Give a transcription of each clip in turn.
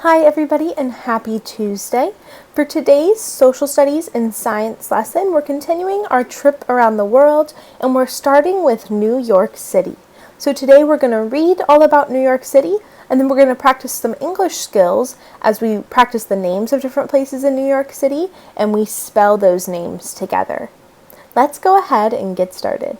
Hi everybody and happy Tuesday. For today's social studies and science lesson, we're continuing our trip around the world and we're starting with New York City. So today we're going to read all about New York City and then we're going to practice some English skills as we practice the names of different places in New York City and we spell those names together. Let's go ahead and get started.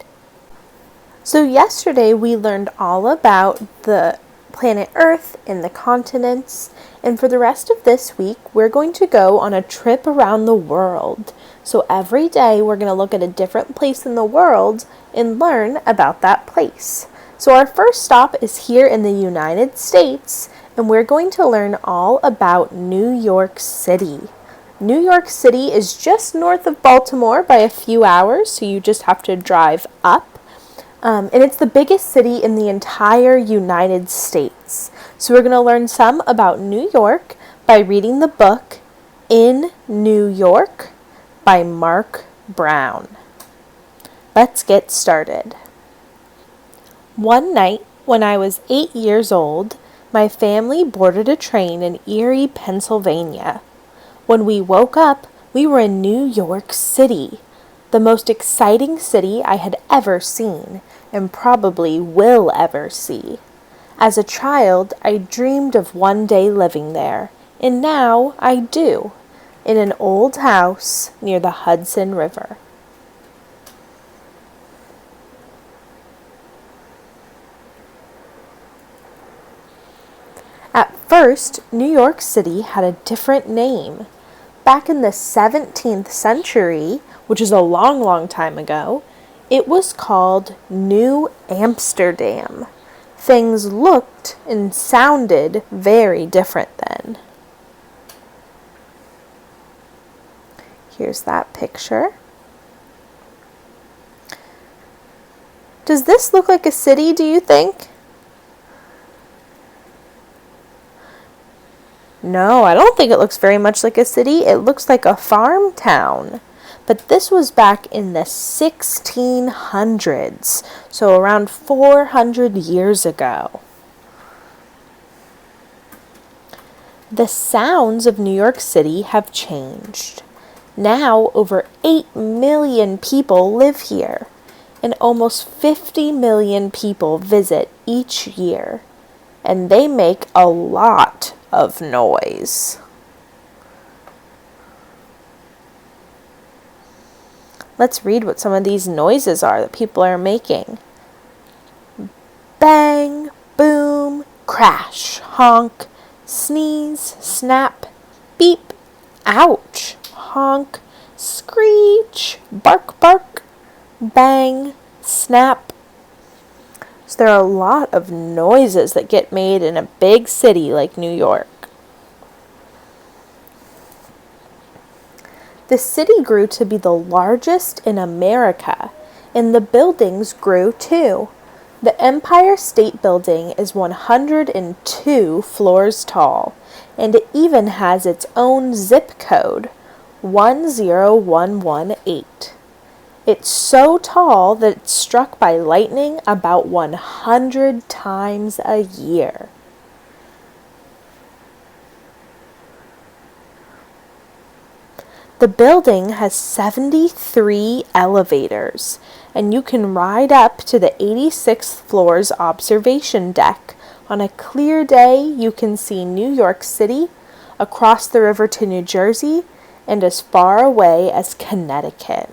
So yesterday we learned all about the planet Earth and the continents, and for the rest of this week we're going to go on a trip around the world. So every day we're going to look at a different place in the world and learn about that place. So our first stop is here in the United States, and we're going to learn all about New York City. New York City is just north of Baltimore by a few hours, so you just have to drive up. And it's the biggest city in the entire United States. So we're going to learn some about New York by reading the book In New York by Marc Brown. Let's get started. One night when I was 8 years old, my family boarded a train in Erie, Pennsylvania. When we woke up, we were in New York City, the most exciting city I had ever seen, and probably will ever see. As a child, I dreamed of one day living there, and now I do, in an old house near the Hudson River. At first, New York City had a different name. Back in the 17th century, which is a long, long time ago, it was called New Amsterdam. Things looked and sounded very different then. Here's that picture. Does this look like a city, do you think? No, I don't think it looks very much like a city. It looks like a farm town. But this was back in the 1600s, so around 400 years ago. The sounds of New York City have changed. Now over 8 million people live here, and almost 50 million people visit each year, and they make a lot of noise. Let's read what some of these noises are that people are making. Bang, boom, crash, honk, sneeze, snap, beep, ouch, honk, screech, bark, bark, bang, snap. So there are a lot of noises that get made in a big city like New York. The city grew to be the largest in America, and the buildings grew too. The Empire State Building is 102 floors tall, and it even has its own zip code, 10118. It's so tall that it's struck by lightning about 100 times a year. The building has 73 elevators, and you can ride up to the 86th floor's observation deck. On a clear day, you can see New York City, across the river to New Jersey, and as far away as Connecticut.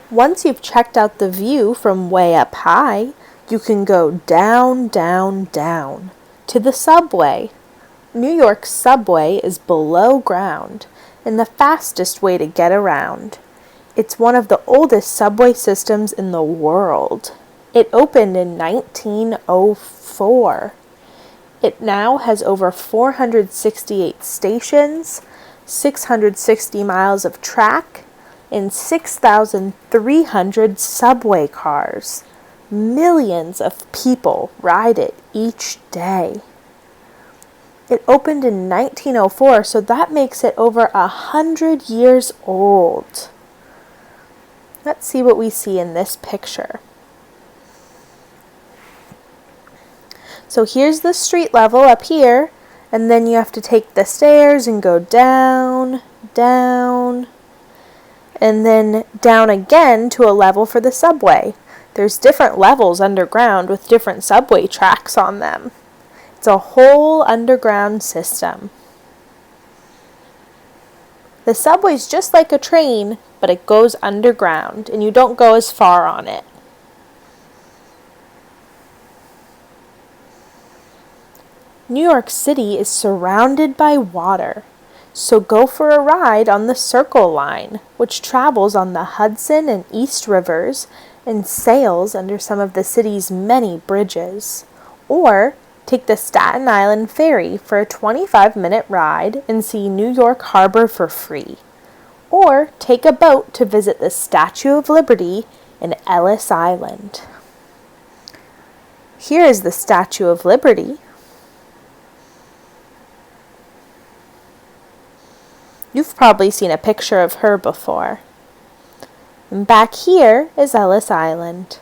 Once you've checked out the view from way up high, you can go down, down, down to the subway. New York's subway is below ground and the fastest way to get around. It's one of the oldest subway systems in the world. It opened in 1904. It now has over 468 stations, 660 miles of track, and 6,300 subway cars. Millions of people ride it each day. It opened in 1904, so that makes it over 100 years old. Let's see what we see in this picture. So here's the street level up here, and then you have to take the stairs and go down, down, and then down again to a level for the subway. There's different levels underground with different subway tracks on them. It's a whole underground system. The subway's just like a train, but it goes underground, and you don't go as far on it. New York City is surrounded by water, so go for a ride on the Circle Line, which travels on the Hudson and East Rivers and sails under some of the city's many bridges. Or take the Staten Island Ferry for a 25-minute ride and see New York Harbor for free. Or take a boat to visit the Statue of Liberty in Ellis Island. Here is the Statue of Liberty. You've probably seen a picture of her before. And back here is Ellis Island.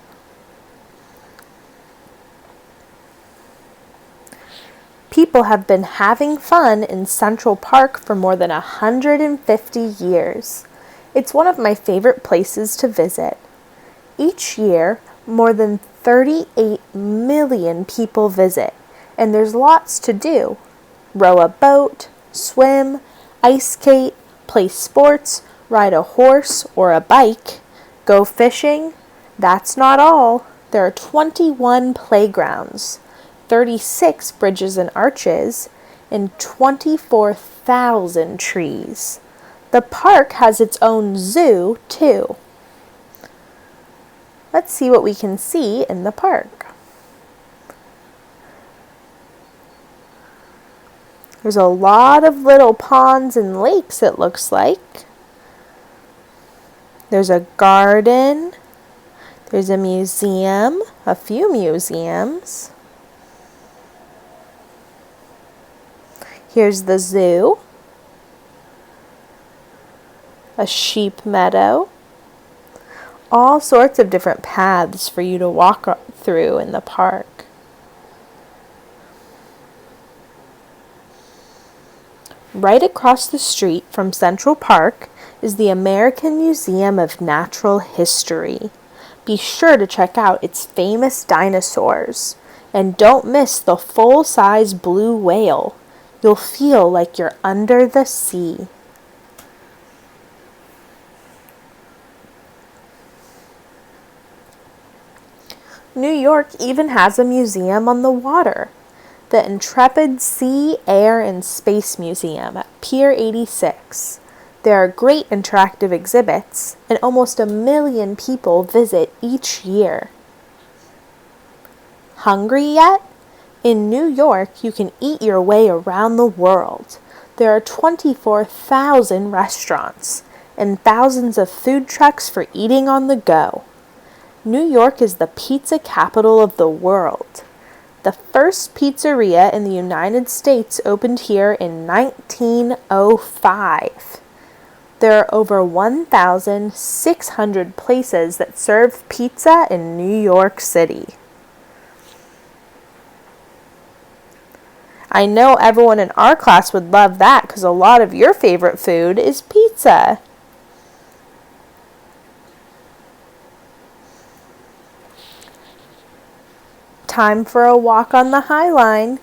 People have been having fun in Central Park for more than 150 years. It's one of my favorite places to visit. Each year, more than 38 million people visit, and there's lots to do. Row a boat, swim, ice skate, play sports, ride a horse or a bike, go fishing. That's not all. There are 21 playgrounds, 36 bridges and arches, and 24,000 trees. The park has its own zoo, too. Let's see what we can see in the park. There's a lot of little ponds and lakes, it looks like. There's a garden. There's a museum, a few museums. Here's the zoo. A sheep meadow. All sorts of different paths for you to walk through in the park. Right across the street from Central Park is the American Museum of Natural History. Be sure to check out its famous dinosaurs. And don't miss the full-size blue whale. You'll feel like you're under the sea. New York even has a museum on the water. The Intrepid Sea, Air, and Space Museum at Pier 86. There are great interactive exhibits, and almost 1 million people visit each year. Hungry yet? In New York, you can eat your way around the world. There are 24,000 restaurants and thousands of food trucks for eating on the go. New York is the pizza capital of the world. The first pizzeria in the United States opened here in 1905. There are over 1,600 places that serve pizza in New York City. I know everyone in our class would love that because a lot of your favorite food is pizza. Time for a walk on the High Line,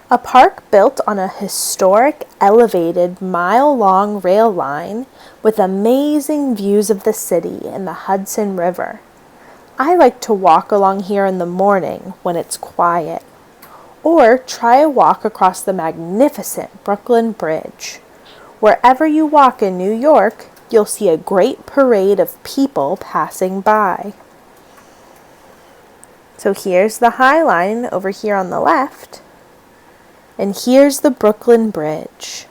a park built on a historic, elevated, mile-long rail line with amazing views of the city and the Hudson River. I like to walk along here in the morning when it's quiet, or try a walk across the magnificent Brooklyn Bridge. Wherever you walk in New York, you'll see a great parade of people passing by. So here's the High Line over here on the left, and here's the Brooklyn Bridge.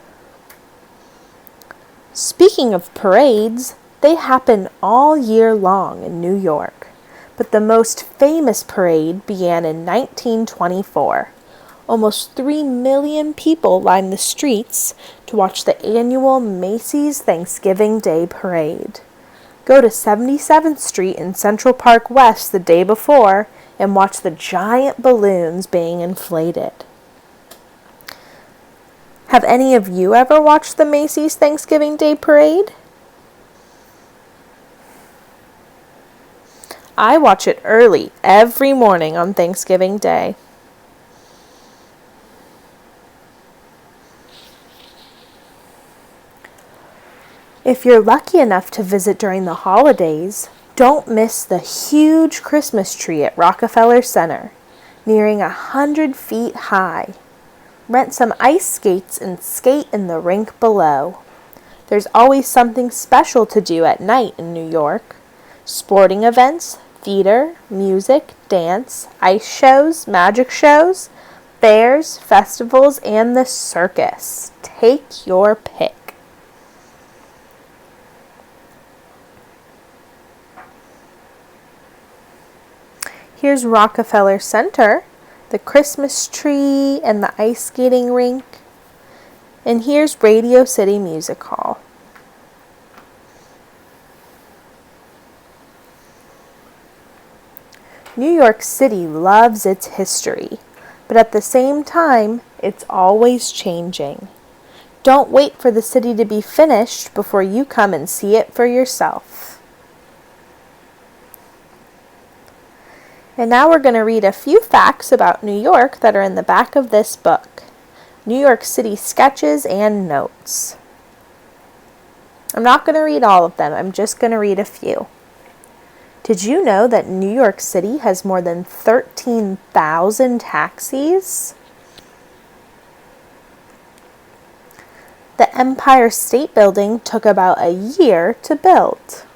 Speaking of parades, they happen all year long in New York, but the most famous parade began in 1924. Almost 3 million people lined the streets to watch the annual Macy's Thanksgiving Day Parade. Go to 77th Street in Central Park West the day before and watch the giant balloons being inflated. Have any of you ever watched the Macy's Thanksgiving Day Parade? I watch it early every morning on Thanksgiving Day. If you're lucky enough to visit during the holidays, don't miss the huge Christmas tree at Rockefeller Center, nearing 100 feet high. Rent some ice skates and skate in the rink below. There's always something special to do at night in New York. Sporting events, theater, music, dance, ice shows, magic shows, fairs, festivals, and the circus. Take your pick. Here's Rockefeller Center, the Christmas tree, and the ice skating rink. And here's Radio City Music Hall. New York City loves its history, but at the same time, it's always changing. Don't wait for the city to be finished before you come and see it for yourself. And now we're going to read a few facts about New York that are in the back of this book. New York City sketches and notes. I'm not going to read all of them. I'm just going to read a few. Did you know that New York City has more than 13,000 taxis? The Empire State Building took about a year to build.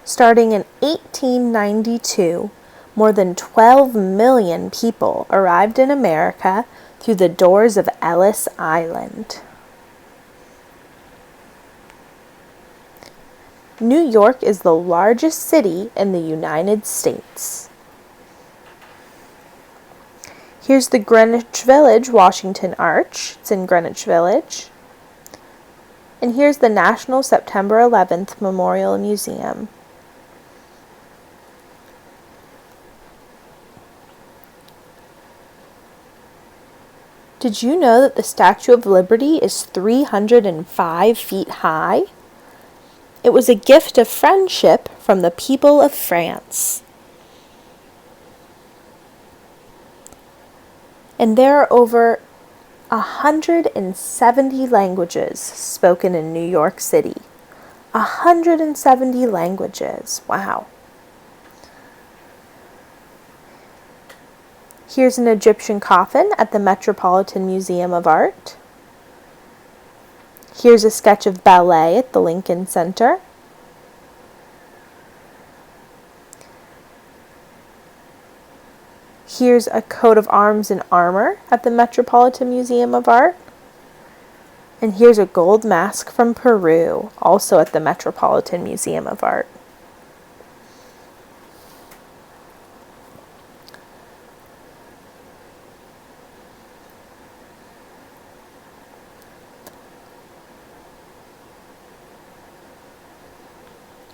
Starting in 1892, more than 12 million people arrived in America through the doors of Ellis Island. New York is the largest city in the United States. Here's the Greenwich Village Washington Arch. It's in Greenwich Village. And here's the National September 11th Memorial Museum. Did you know that the Statue of Liberty is 305 feet high? It was a gift of friendship from the people of France. And there are over 170 languages spoken in New York City. 170 languages. Wow. Here's an Egyptian coffin at the Metropolitan Museum of Art. Here's a sketch of ballet at the Lincoln Center. Here's a coat of arms and armor at the Metropolitan Museum of Art. And here's a gold mask from Peru, also at the Metropolitan Museum of Art.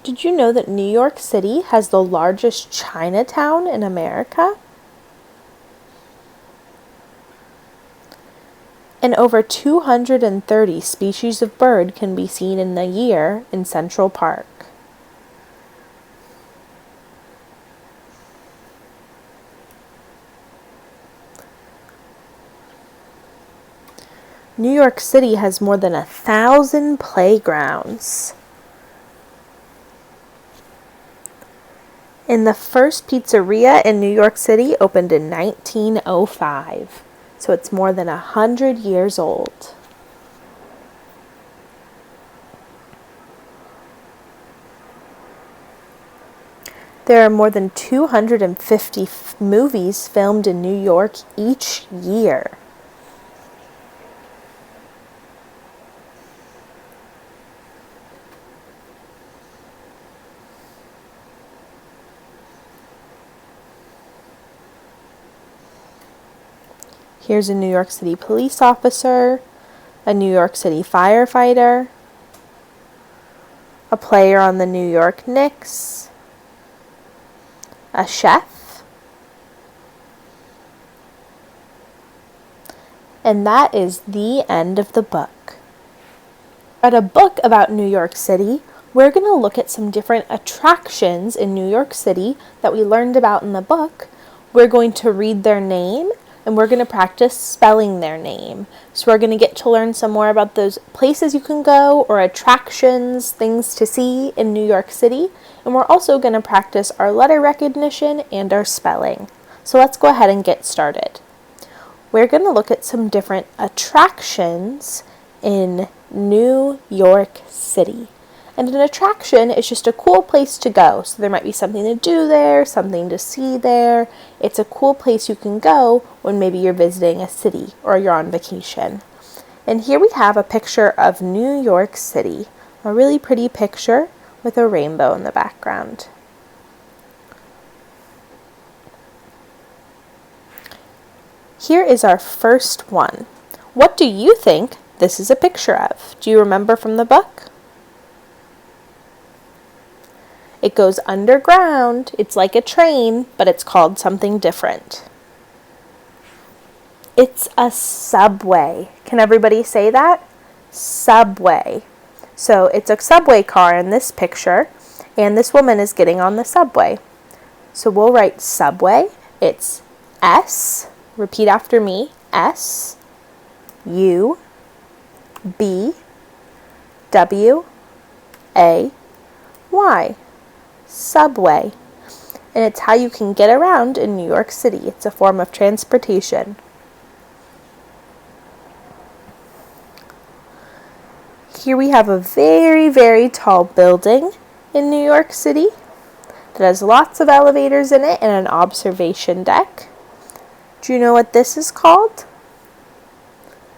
Did you know that New York City has the largest Chinatown in America? And over 230 species of bird can be seen in a year in Central Park. New York City has more than 1,000 playgrounds. And the first pizzeria in New York City opened in 1905. So it's more than 100 years old. There are more than 250 movies filmed in New York each year. Here's a New York City police officer, a New York City firefighter, a player on the New York Knicks, a chef, and that is the end of the book. Read a book about New York City. We're going to look at some different attractions in New York City that we learned about in the book. We're going to read their name and we're going to practice spelling their name. So we're going to get to learn some more about those places you can go or attractions, things to see in New York City. And we're also going to practice our letter recognition and our spelling. So let's go ahead and get started. We're going to look at some different attractions in New York City. And an attraction is just a cool place to go. So there might be something to do there, something to see there. It's a cool place you can go when maybe you're visiting a city or you're on vacation. And here we have a picture of New York City, a really pretty picture with a rainbow in the background. Here is our first one. What do you think this is a picture of? Do you remember from the book? It goes underground. It's like a train, but it's called something different. It's a subway. Can everybody say that? Subway. So it's a subway car in this picture, and this woman is getting on the subway. So we'll write subway. It's S, repeat after me, S, U, B, W, A, Y. Subway. And it's how you can get around in New York City. It's a form of transportation. Here we have a very, very tall building in New York City that has lots of elevators in it and an observation deck. Do you know what this is called?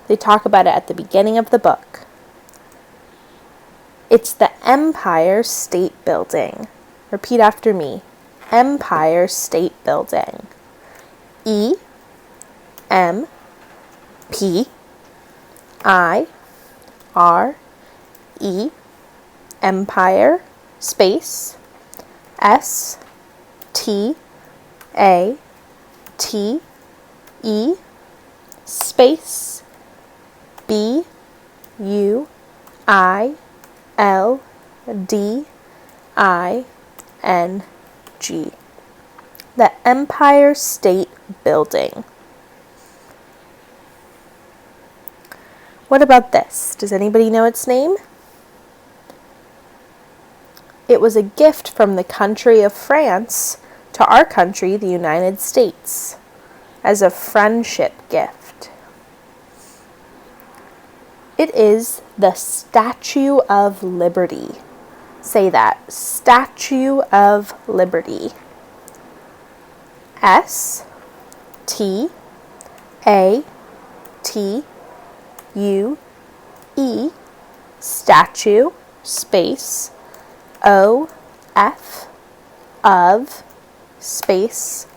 They talk about it at the beginning of the book. It's the Empire State Building. Repeat after me. Empire State Building. E, M, P, I, R, E, Empire, space, S, T, A, T, E, space, B, U, I, L, D, I, N, G. The Empire State Building. What about this? Does anybody know its name? It was a gift from the country of France to our country, the United States, as a friendship gift. It is the Statue of Liberty. Say that. Statue of Liberty. S, T, A, T, U, E, statue, space, O, F, of, space,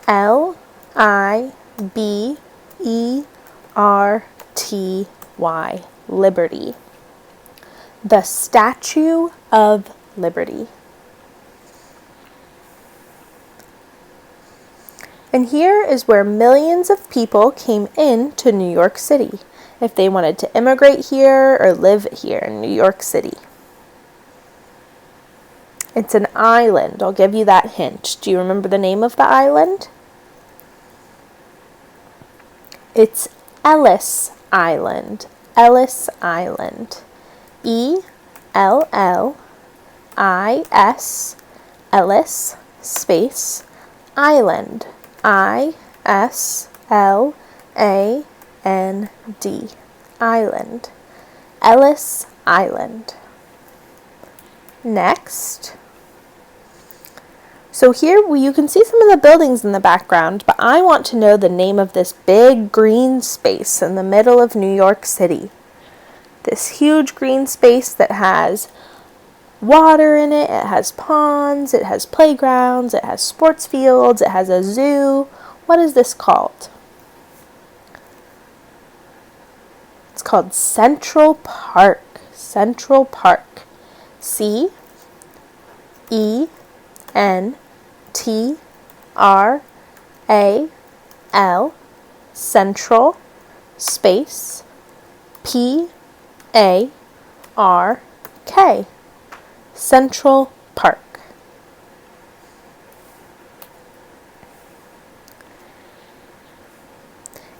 L, I, B, E, R, T, Y, Liberty. The Statue of Liberty. And here is where millions of people came into New York City if they wanted to immigrate here or live here in New York City. It's an island. I'll give you that hint. Do you remember the name of the island? It's Ellis Island. Ellis Island. E-L-L-I-S, Ellis, space, island. I-S-L-A-N-D, island. Ellis Island. Next. So here you can see some of the buildings in the background, but I want to know the name of this big green space in the middle of New York City. This huge green space that has water in it, it has ponds, it has playgrounds, it has sports fields, it has a zoo. What is this called? It's called Central Park. Central Park. CENTRAL, Central, space, PARK. Central Park.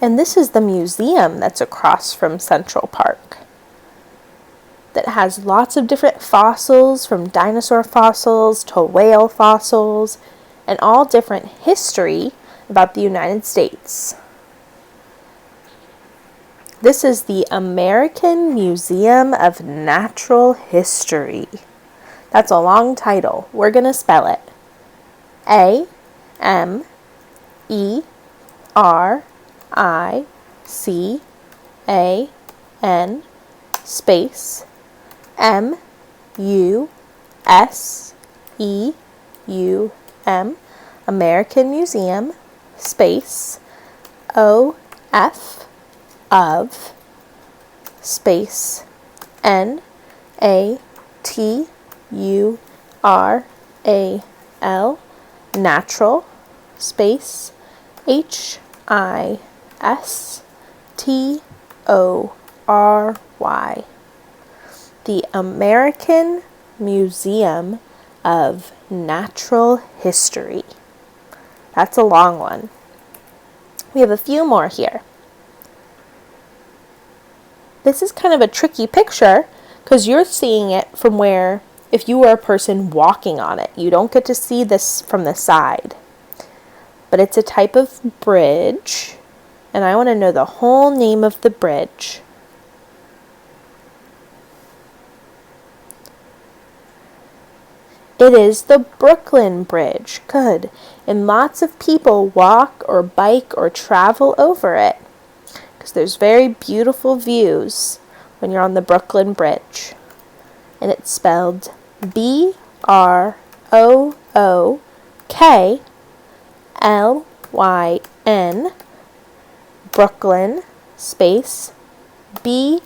And this is the museum that's across from Central Park, that has lots of different fossils, from dinosaur fossils to whale fossils, and all different history about the United States. This is the American Museum of Natural History. That's a long title. We're going to spell it. AMERICAN space MUSEUM, American Museum, space OF, of, space NATURAL, natural, space HISTORY. The American Museum of Natural History. That's a long one. We have a few more here. This is kind of a tricky picture because you're seeing it from where, if you were a person walking on it, you don't get to see this from the side. But it's a type of bridge, and I want to know the whole name of the bridge. It is the Brooklyn Bridge. Good. And lots of people walk or bike or travel over it, because there's very beautiful views when you're on the Brooklyn Bridge. And it's spelled BROOKLYN, Brooklyn, space BRIDGE,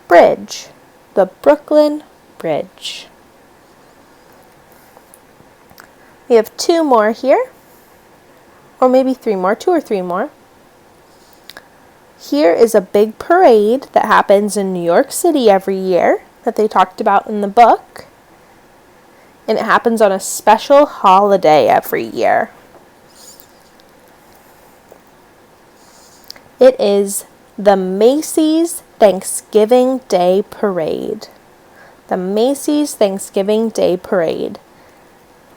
bridge, the Brooklyn Bridge. We have two more here, or maybe three more, two or three more. Here is a big parade that happens in New York City every year that they talked about in the book. And it happens on a special holiday every year. It is the Macy's Thanksgiving Day Parade. The Macy's Thanksgiving Day Parade.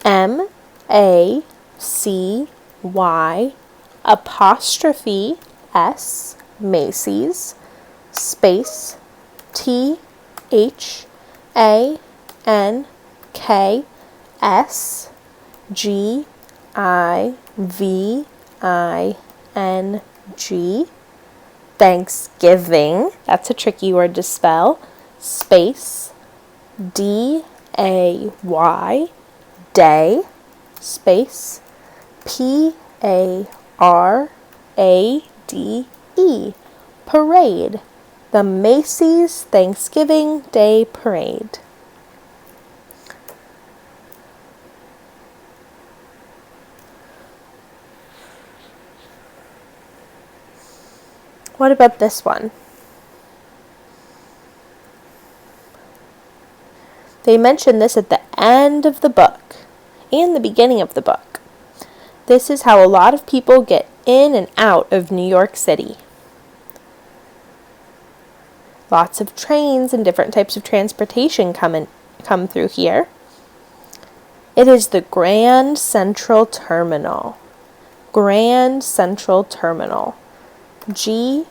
MACY''S, Macy's, space THANKSGIVING, Thanksgiving, that's a tricky word to spell, space DAY, day, space PARADE, parade, the Macy's Thanksgiving Day Parade. What about this one? They mention this at the end of the book and the beginning of the book. This is how a lot of people get in and out of New York City. Lots of trains and different types of transportation come through here. It is the Grand Central Terminal. Grand Central Terminal. GRAND,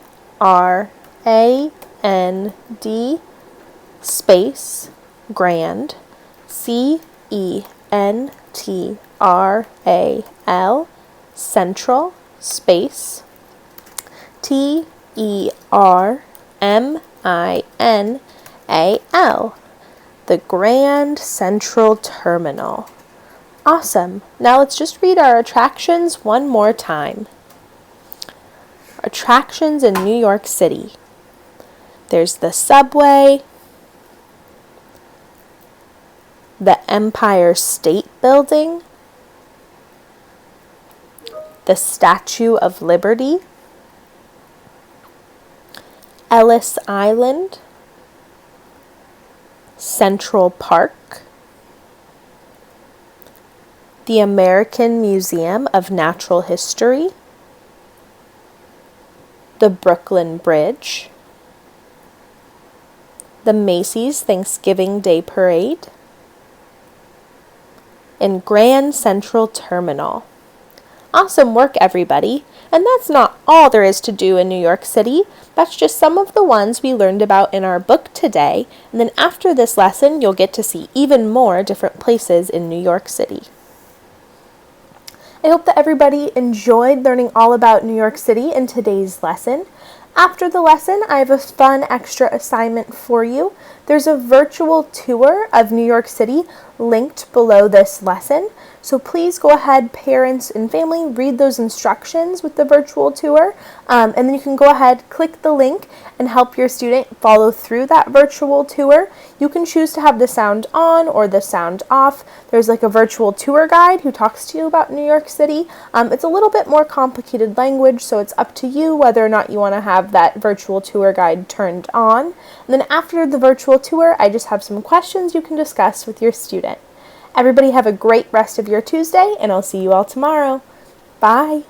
space Grand, CENTRAL, Central, space TERMINAL, the Grand Central Terminal. Awesome. Now let's just read our attractions one more time. attractions in New York City. There's the subway, the Empire State Building, the Statue of Liberty, Ellis Island, Central Park, the American Museum of Natural History, the Brooklyn Bridge, the Macy's Thanksgiving Day Parade, and Grand Central Terminal. Awesome work, everybody! And that's not all there is to do in New York City. That's just some of the ones we learned about in our book today. And then after this lesson, you'll get to see even more different places in New York City. I hope that everybody enjoyed learning all about New York City in today's lesson. After the lesson, I have a fun extra assignment for you. There's a virtual tour of New York City linked below this lesson. So please go ahead, parents and family, read those instructions with the virtual tour, and then you can go ahead, click the link, and help your student follow through that virtual tour. You can choose to have the sound on or the sound off. There's like a virtual tour guide who talks to you about New York City. It's a little bit more complicated language, so it's up to you whether or not you want to have that virtual tour guide turned on. And then after the virtual tour, I just have some questions you can discuss with your student. Everybody have a great rest of your Tuesday, and I'll see you all tomorrow. Bye.